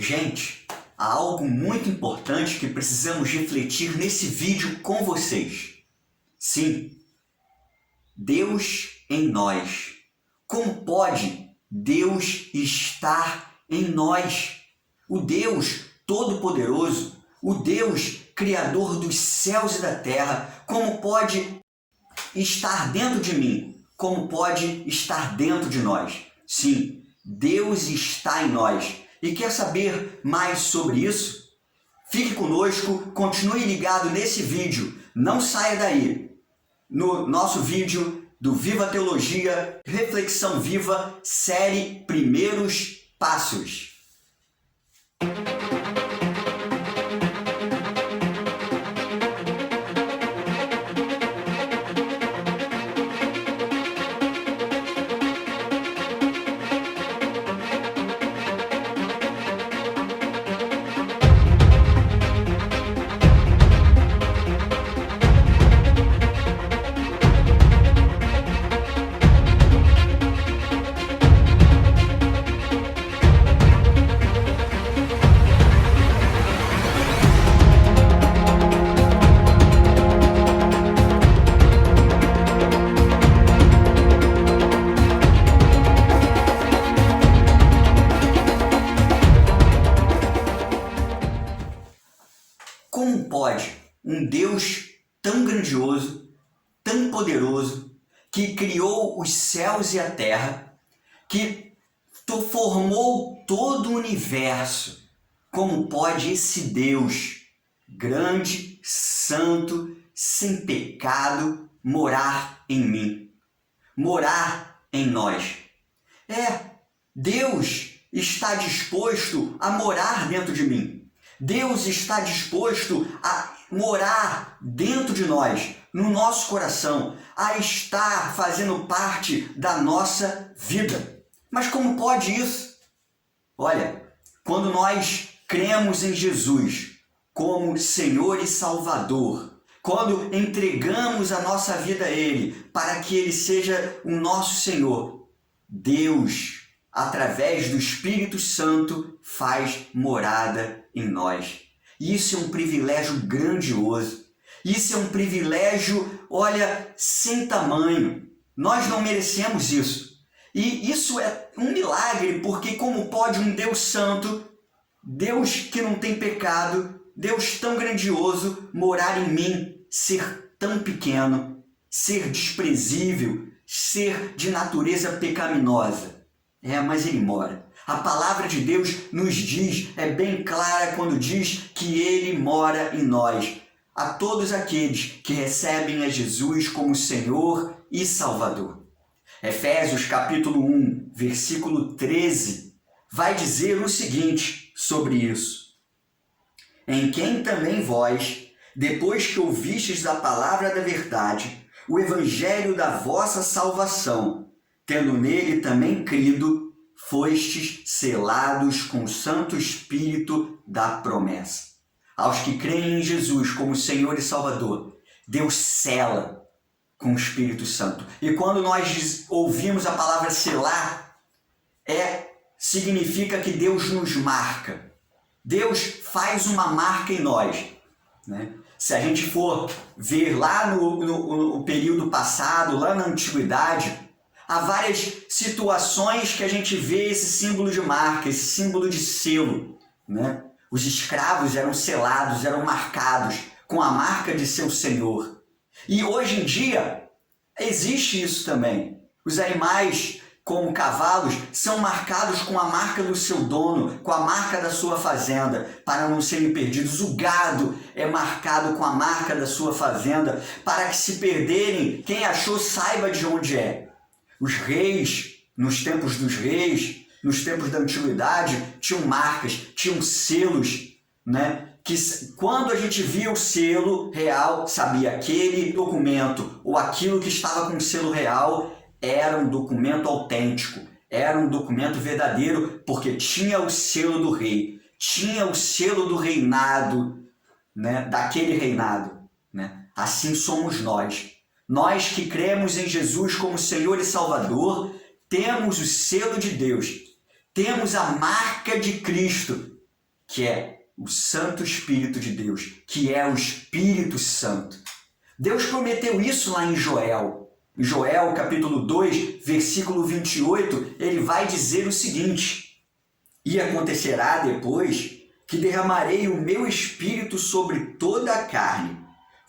Gente, há algo muito importante que precisamos refletir nesse vídeo com vocês. Sim, Deus em nós. Como pode Deus estar em nós? O Deus Todo-Poderoso, o Deus Criador dos céus e da terra, como pode estar dentro de mim? Como pode estar dentro de nós? Sim, Deus está em nós. E quer saber mais sobre isso? Fique conosco, continue ligado nesse vídeo, não saia daí. No nosso vídeo do Viva Teologia, Reflexão Viva, série Primeiros Passos. Como pode um Deus tão grandioso, tão poderoso, que criou os céus e a terra, que formou todo o universo, como pode esse Deus grande, santo, sem pecado, morar em mim, morar em nós? Deus está disposto a morar dentro de mim. Deus está disposto a morar dentro de nós, no nosso coração, a estar fazendo parte da nossa vida. Mas como pode isso? Olha, quando nós cremos em Jesus como Senhor e Salvador, quando entregamos a nossa vida a Ele para que Ele seja o nosso Senhor, Deus, através do Espírito Santo, faz morada em nós. Isso é um privilégio grandioso. Isso é um privilégio, olha, sem tamanho. Nós não merecemos isso. E isso é um milagre, porque como pode um Deus santo, Deus que não tem pecado, Deus tão grandioso, morar em mim, ser tão pequeno, ser desprezível, ser de natureza pecaminosa? Mas Ele mora. A palavra de Deus nos diz, é bem clara quando diz que Ele mora em nós. A todos aqueles que recebem a Jesus como Senhor e Salvador. Efésios capítulo 1, versículo 13, vai dizer o seguinte sobre isso. Em quem também vós, depois que ouvistes a palavra da verdade, o evangelho da vossa salvação, tendo nele também crido, fostes selados com o Santo Espírito da promessa. Aos que creem em Jesus como Senhor e Salvador, Deus sela com o Espírito Santo. E quando nós ouvimos a palavra selar, significa que Deus nos marca. Deus faz uma marca em nós, né? Se a gente for ver lá no período passado, lá na antiguidade, há várias situações que a gente vê esse símbolo de marca, esse símbolo de selo, né? Os escravos eram selados, eram marcados com a marca de seu senhor. E hoje em dia existe isso também. Os animais, como cavalos, são marcados com a marca do seu dono, com a marca da sua fazenda, para não serem perdidos. O gado é marcado com a marca da sua fazenda, para que se perderem, quem achou saiba de onde é. Os reis, nos tempos dos reis, nos tempos da antiguidade, tinham marcas, tinham selos, né? Que quando a gente via o selo real, sabia aquele documento ou aquilo que estava com o selo real era um documento autêntico, era um documento verdadeiro, porque tinha o selo do rei, tinha o selo do reinado, né? Daquele reinado, né? Assim somos nós. Nós que cremos em Jesus como Senhor e Salvador, temos o selo de Deus, temos a marca de Cristo, que é o Santo Espírito de Deus, que é o Espírito Santo. Deus prometeu isso lá em Joel. Em Joel, capítulo 2, versículo 28, ele vai dizer o seguinte: e acontecerá depois que derramarei o meu espírito sobre toda a carne.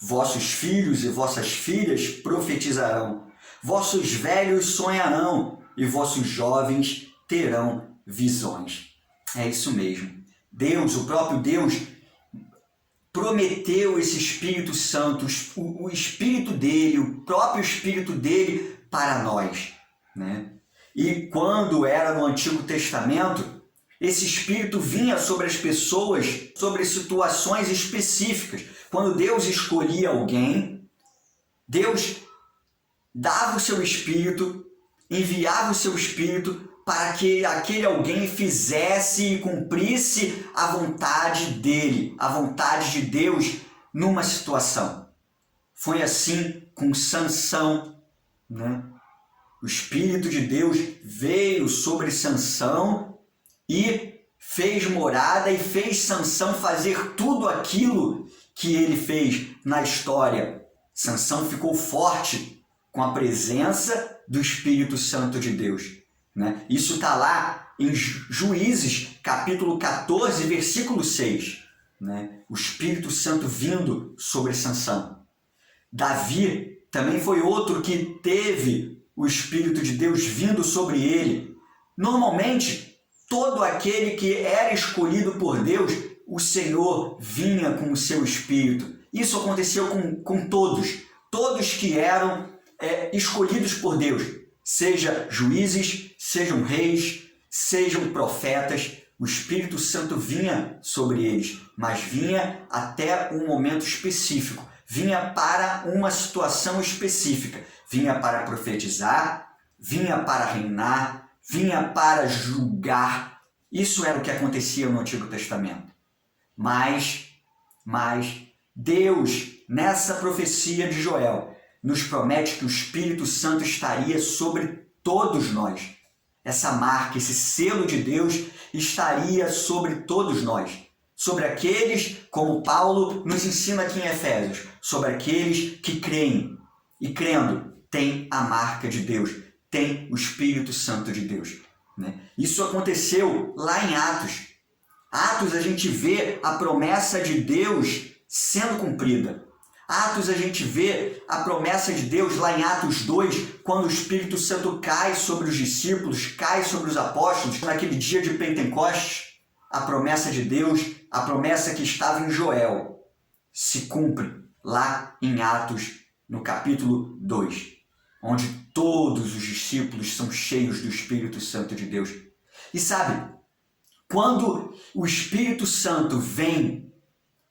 Vossos filhos e vossas filhas profetizarão, vossos velhos sonharão e vossos jovens terão visões. É isso mesmo. Deus, o próprio Deus, prometeu esse Espírito Santo, o Espírito dele, o próprio Espírito dele para nós, né? E quando era no Antigo Testamento, esse Espírito vinha sobre as pessoas, sobre situações específicas. Quando Deus escolhia alguém, Deus dava o seu Espírito, enviava o seu Espírito para que aquele alguém fizesse e cumprisse a vontade dele, a vontade de Deus numa situação. Foi assim com Sansão, né? O Espírito de Deus veio sobre Sansão e fez morada e fez Sansão fazer tudo aquilo que ele fez na história. Sansão ficou forte com a presença do Espírito Santo de Deus, né? Isso está lá em Juízes, capítulo 14, versículo 6. Né? O Espírito Santo vindo sobre Sansão. Davi também foi outro que teve o Espírito de Deus vindo sobre ele. Normalmente, todo aquele que era escolhido por Deus, o Senhor vinha com o seu Espírito. Isso aconteceu com todos que eram escolhidos por Deus. Seja juízes, sejam reis, sejam profetas, o Espírito Santo vinha sobre eles, mas vinha até um momento específico, vinha para uma situação específica, vinha para profetizar, vinha para reinar, vinha para julgar. Isso era o que acontecia no Antigo Testamento. Mas Deus, nessa profecia de Joel, nos promete que o Espírito Santo estaria sobre todos nós. Essa marca, esse selo de Deus estaria sobre todos nós. Sobre aqueles, como Paulo nos ensina aqui em Efésios, sobre aqueles que creem. E crendo, tem a marca de Deus, tem o Espírito Santo de Deus. Né? Isso aconteceu lá em Atos. Atos, a gente vê a promessa de Deus sendo cumprida. Atos, a gente vê a promessa de Deus lá em Atos 2, quando o Espírito Santo cai sobre os discípulos, cai sobre os apóstolos, naquele dia de Pentecostes. A promessa de Deus, a promessa que estava em Joel, se cumpre lá em Atos, no capítulo 2, onde todos os discípulos são cheios do Espírito Santo de Deus. E sabe, quando o Espírito Santo vem,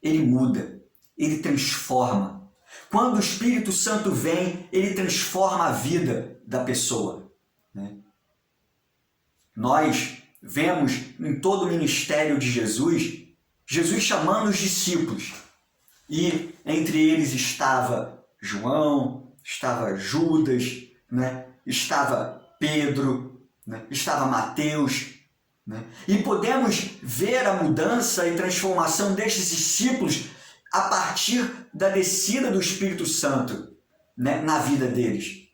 ele muda. Ele transforma. Quando o Espírito Santo vem, ele transforma a vida da pessoa. Né? Nós vemos em todo o ministério de Jesus, Jesus chamando os discípulos. E entre eles estava João, estava Judas, né? Estava Pedro, né? Estava Mateus. Né? E podemos ver a mudança e transformação destes discípulos a partir da descida do Espírito Santo, né, na vida deles.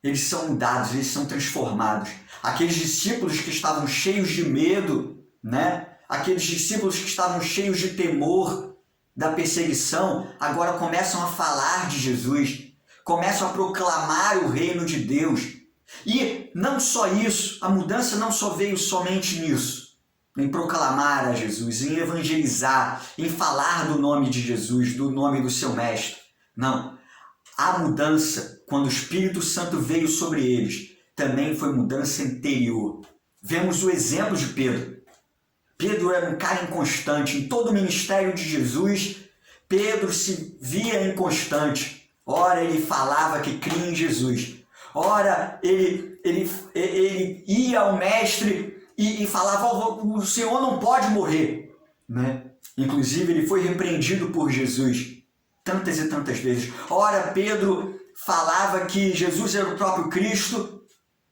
Eles são mudados, eles são transformados. Aqueles discípulos que estavam cheios de medo, né, aqueles discípulos que estavam cheios de temor da perseguição, agora começam a falar de Jesus, começam a proclamar o reino de Deus. E não só isso, a mudança não só veio somente nisso, em proclamar a Jesus, em evangelizar, em falar do nome de Jesus, do nome do seu mestre. Não. A mudança, quando o Espírito Santo veio sobre eles, também foi mudança interior. Vemos o exemplo de Pedro. Pedro era um cara inconstante. Em todo o ministério de Jesus, Pedro se via inconstante. Ora, ele falava que cria em Jesus. Ora, ele ia ao mestre e falava, o Senhor não pode morrer. Né? Inclusive, ele foi repreendido por Jesus tantas e tantas vezes. Ora, Pedro falava que Jesus era o próprio Cristo.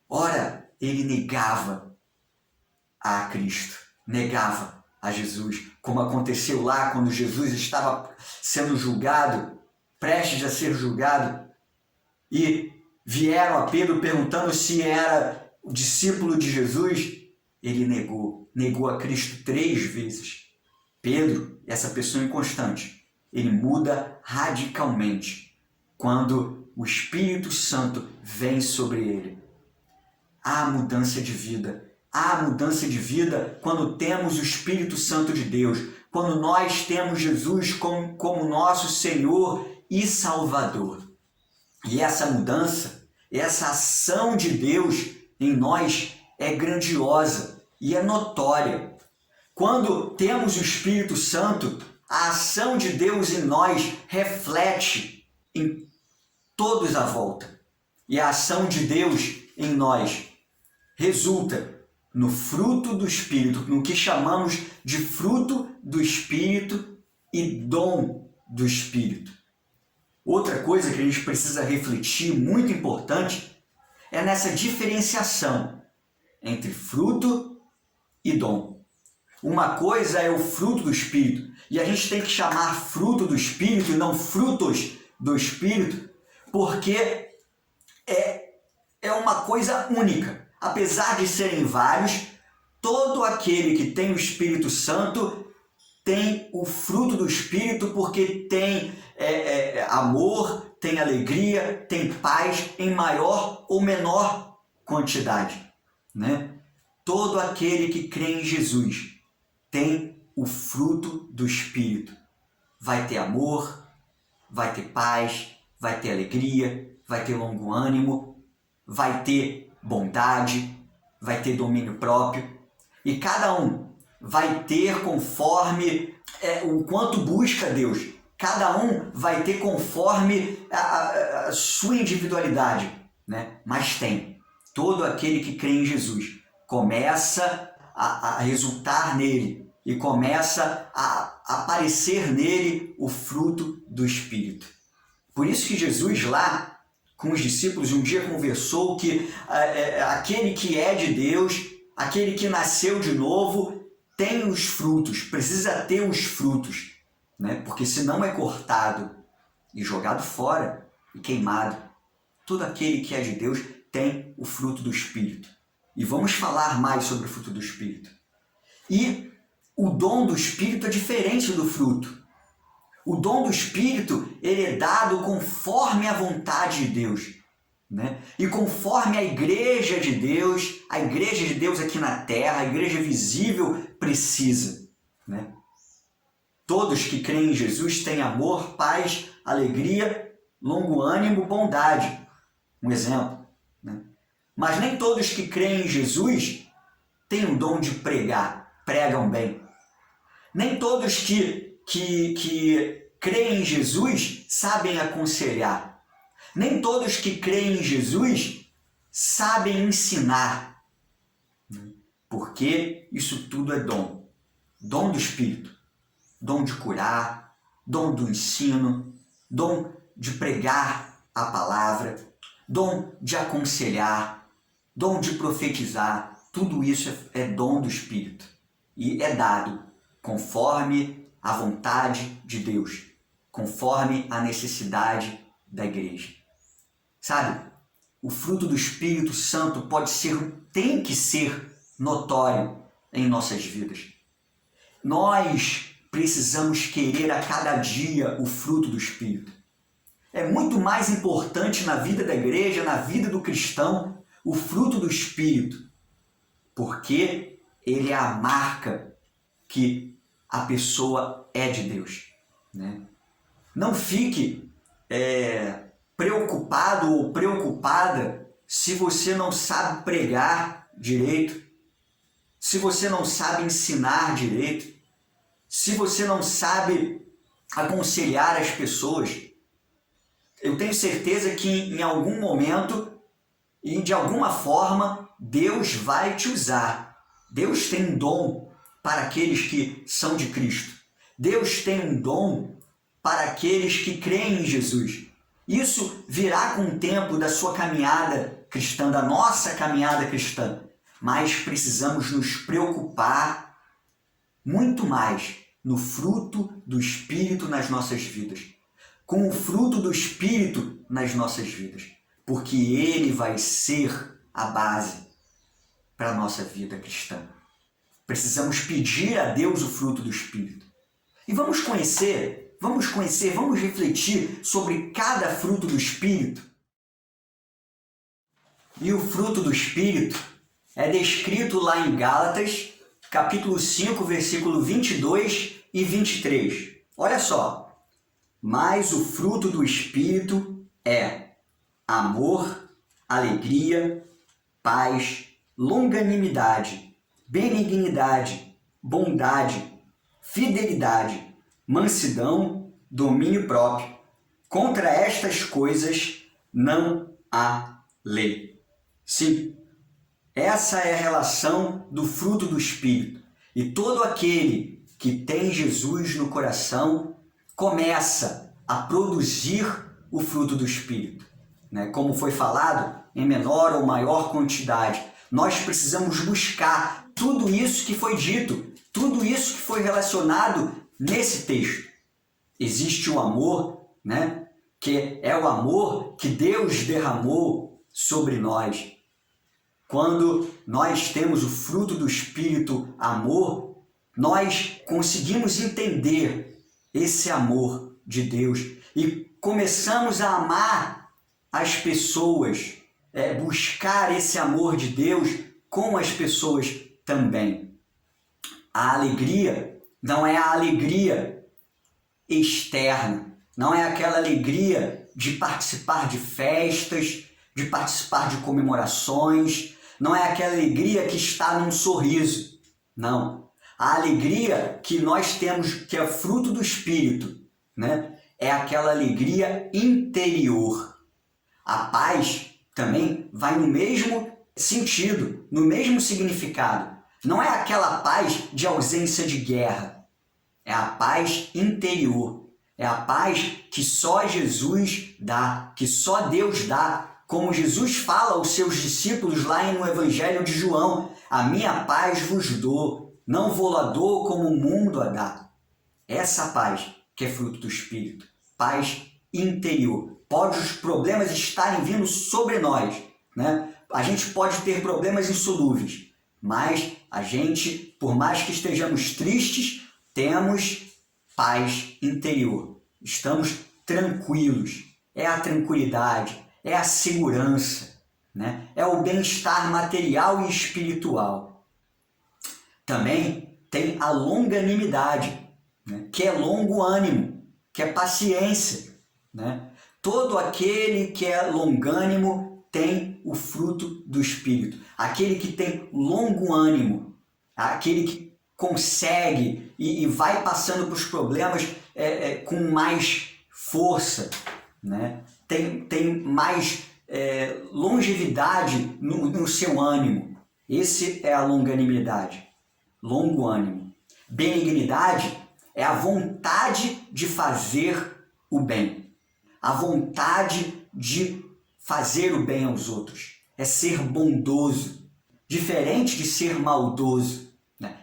Ora, ele negava a Cristo, negava a Jesus, como aconteceu lá quando Jesus estava sendo julgado, prestes a ser julgado, e vieram a Pedro perguntando se era o discípulo de Jesus. Ele negou a Cristo 3 vezes. Pedro, essa pessoa inconstante, ele muda radicalmente quando o Espírito Santo vem sobre ele. Há mudança de vida. Há mudança de vida quando temos o Espírito Santo de Deus, quando nós temos Jesus como nosso Senhor e Salvador. E essa mudança, essa ação de Deus em nós é grandiosa e é notória. Quando temos o Espírito Santo, a ação de Deus em nós reflete em todos à volta. E a ação de Deus em nós resulta no fruto do Espírito, no que chamamos de fruto do Espírito e dom do Espírito. Outra coisa que a gente precisa refletir, muito importante, é nessa diferenciação entre fruto e dom. Uma coisa é o fruto do Espírito, e a gente tem que chamar fruto do Espírito e não frutos do Espírito, porque é uma coisa única. Apesar de serem vários, todo aquele que tem o Espírito Santo tem o fruto do Espírito, porque tem amor, tem alegria, tem paz em maior ou menor quantidade, né? Todo aquele que crê em Jesus tem o fruto do Espírito. Vai ter amor, vai ter paz, vai ter alegria, vai ter longo ânimo, vai ter bondade, vai ter domínio próprio. E cada um vai ter conforme o quanto busca Deus. Cada um vai ter conforme a sua individualidade, né? Mas tem. Todo aquele que crê em Jesus começa a resultar nele e começa a aparecer nele o fruto do Espírito. Por isso que Jesus lá com os discípulos um dia conversou que aquele que é de Deus, aquele que nasceu de novo, tem os frutos, precisa ter os frutos, né? Porque senão é cortado e jogado fora e queimado. Todo aquele que é de Deus tem o fruto do Espírito. E vamos falar mais sobre o fruto do Espírito. E o dom do Espírito é diferente do fruto. O dom do Espírito, ele é dado conforme a vontade de Deus, né? E conforme a igreja de Deus aqui na terra, a igreja visível, precisa, né? Todos que creem em Jesus têm amor, paz, alegria, longo ânimo, bondade. Um exemplo, né? Mas nem todos que creem em Jesus têm o dom de pregar, pregam bem. Nem todos que creem em Jesus sabem aconselhar. Nem todos que creem em Jesus sabem ensinar. Porque isso tudo é dom. Dom do Espírito. Dom de curar, dom do ensino, dom de pregar a palavra, dom de aconselhar, dom de profetizar. Tudo isso é dom do Espírito. E é dado conforme a vontade de Deus, conforme a necessidade da igreja. Sabe, o fruto do Espírito Santo tem que ser notório em nossas vidas. Nós precisamos querer a cada dia o fruto do Espírito. É muito mais importante na vida da igreja, na vida do cristão, o fruto do Espírito, porque ele é a marca que a pessoa é de Deus, né? Não fique preocupado ou preocupada se você não sabe pregar direito, se você não sabe ensinar direito, se você não sabe aconselhar as pessoas. Eu tenho certeza que em algum momento e de alguma forma Deus vai te usar. Deus tem um dom para aqueles que são de Cristo. Deus tem um dom para aqueles que creem em Jesus. Isso virá com o tempo da sua caminhada cristã, da nossa caminhada cristã. Mas precisamos nos preocupar muito mais no fruto do Espírito nas nossas vidas. Com o fruto do Espírito nas nossas vidas. Porque ele vai ser a base para a nossa vida cristã. Precisamos pedir a Deus o fruto do Espírito. E vamos conhecer, vamos refletir sobre cada fruto do Espírito. E o fruto do Espírito é descrito lá em Gálatas, capítulo 5, versículo 22 e 23. Olha só. Mas o fruto do Espírito é amor, alegria, paz, longanimidade, benignidade, bondade, fidelidade, mansidão, domínio próprio. Contra estas coisas não há lei. Sim, essa é a relação do fruto do Espírito. E todo aquele que tem Jesus no coração começa a produzir o fruto do Espírito. Como foi falado, em menor ou maior quantidade. Nós precisamos buscar tudo isso que foi dito, tudo isso que foi relacionado nesse texto. Existe o amor, que é o amor que Deus derramou sobre nós. Quando nós temos o fruto do Espírito, amor, nós conseguimos entender esse amor de Deus e começamos a amar as pessoas, buscar esse amor de Deus com as pessoas também. A alegria não é a alegria externa, não é aquela alegria de participar de festas, de participar de comemorações, não é aquela alegria que está num sorriso, não. A alegria que nós temos, que é fruto do Espírito, é aquela alegria interior. A paz também vai no mesmo sentido, no mesmo significado. Não é aquela paz de ausência de guerra, é a paz interior. É a paz que só Jesus dá, que só Deus dá. Como Jesus fala aos seus discípulos lá no Evangelho de João, a minha paz vos dou. Não vou-la dou como o mundo a dá. Essa paz que é fruto do Espírito, paz interior. Pode os problemas estarem vindo sobre nós, A gente pode ter problemas insolúveis, mas a gente, por mais que estejamos tristes, temos paz interior. Estamos tranquilos. É a tranquilidade, é a segurança, É o bem-estar material e espiritual. Também tem a longanimidade, que é longo ânimo, que é paciência. Todo aquele que é longânimo tem o fruto do Espírito. Aquele que tem longo ânimo, aquele que consegue e vai passando para os problemas com mais força, tem mais longevidade no seu ânimo. Esse é a longanimidade. Longo ânimo. Benignidade é a vontade de fazer o bem. A vontade de fazer o bem aos outros. É ser bondoso. Diferente de ser maldoso.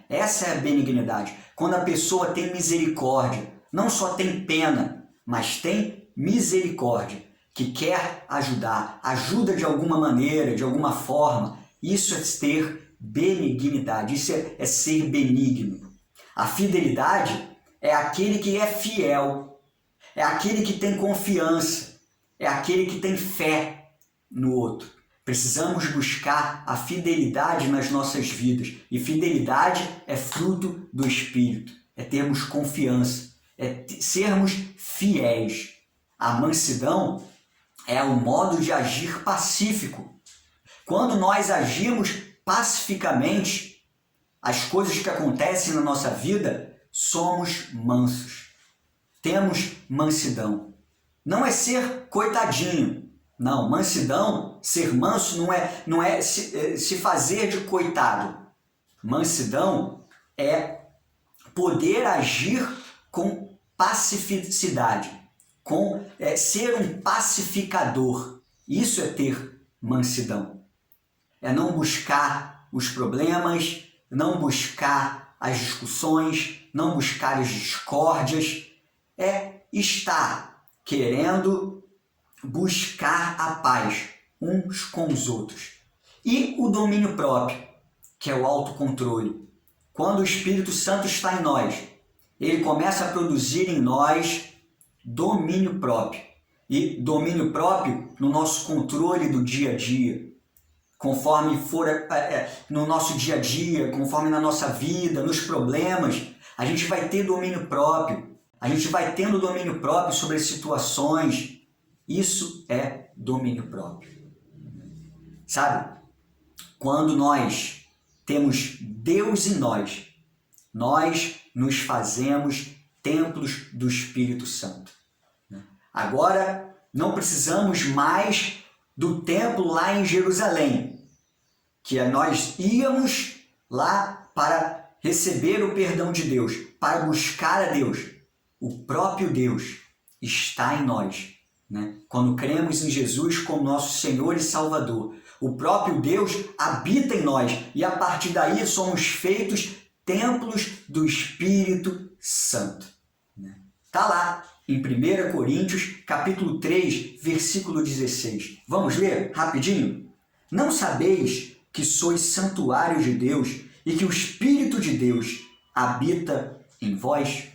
Essa é a benignidade. Quando a pessoa tem misericórdia. Não só tem pena, mas tem misericórdia. Que quer ajudar. Ajuda de alguma maneira, de alguma forma. Isso é ter benignidade, isso é ser benigno. A fidelidade é aquele que é fiel, é aquele que tem confiança, é aquele que tem fé no outro. Precisamos buscar a fidelidade nas nossas vidas. E fidelidade é fruto do Espírito, é termos confiança, é sermos fiéis. A mansidão é o modo de agir pacífico. Quando nós agimos pacificamente, as coisas que acontecem na nossa vida, somos mansos. Temos mansidão. Não é ser coitadinho. Não, mansidão, ser manso não é se fazer de coitado. Mansidão é poder agir com pacificidade, com ser um pacificador. Isso é ter mansidão. É não buscar os problemas, não buscar as discussões, não buscar as discórdias, é estar querendo buscar a paz uns com os outros. E o domínio próprio, que é o autocontrole. Quando o Espírito Santo está em nós, ele começa a produzir em nós domínio próprio. E domínio próprio no nosso controle do dia a dia. Conforme for no nosso dia a dia, conforme na nossa vida, nos problemas, a gente vai ter domínio próprio. A gente vai tendo domínio próprio sobre as situações. Isso é domínio próprio. Sabe? Quando nós temos Deus em nós, nós nos fazemos templos do Espírito Santo. Agora, não precisamos mais do templo lá em Jerusalém, que nós íamos lá para receber o perdão de Deus, para buscar a Deus. O próprio Deus está em nós, né? Quando cremos em Jesus como nosso Senhor e Salvador, o próprio Deus habita em nós e a partir daí somos feitos templos do Espírito Santo. Está lá em 1 Coríntios, capítulo 3, versículo 16. Vamos ler rapidinho? Não sabeis que sois santuário de Deus e que o Espírito de Deus habita em vós?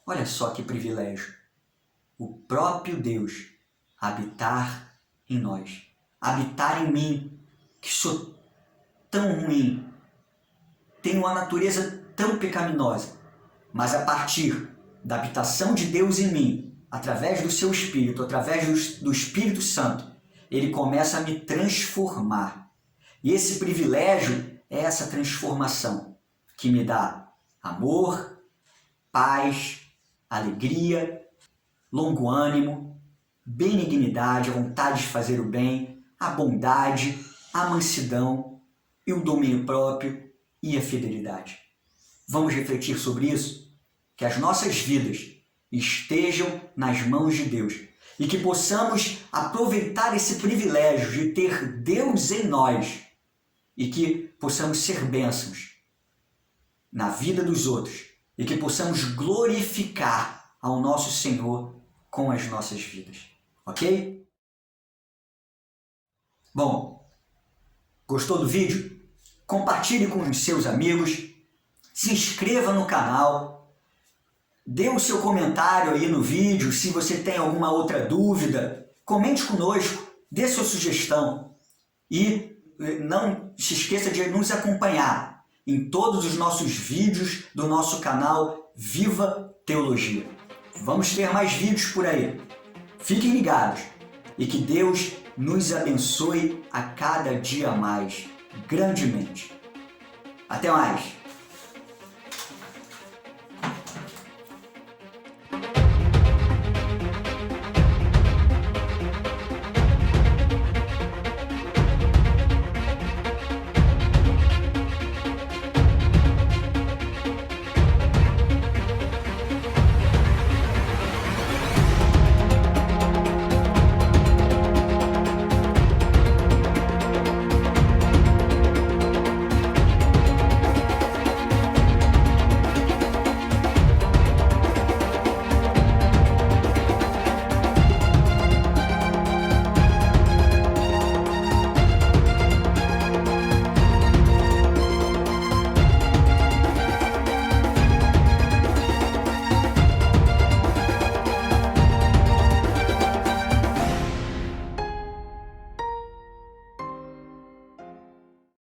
Olha só que privilégio. O próprio Deus habitar em nós. Habitar em mim, que sou tão ruim, tenho uma natureza tão pecaminosa, mas a partir da habitação de Deus em mim, através do seu Espírito, através do Espírito Santo, ele começa a me transformar. E esse privilégio é essa transformação que me dá amor, paz, alegria, longo ânimo, benignidade, a vontade de fazer o bem, a bondade, a mansidão e o domínio próprio e a fidelidade. Vamos refletir sobre isso? Que as nossas vidas estejam nas mãos de Deus e que possamos aproveitar esse privilégio de ter Deus em nós e que possamos ser bênçãos na vida dos outros e que possamos glorificar ao nosso Senhor com as nossas vidas. Ok? Bom, gostou do vídeo? Compartilhe com os seus amigos, se inscreva no canal, dê o seu comentário aí no vídeo, se você tem alguma outra dúvida, comente conosco, dê sua sugestão e não se esqueça de nos acompanhar em todos os nossos vídeos do nosso canal Viva Teologia. Vamos ter mais vídeos por aí. Fiquem ligados e que Deus nos abençoe a cada dia mais, grandemente. Até mais!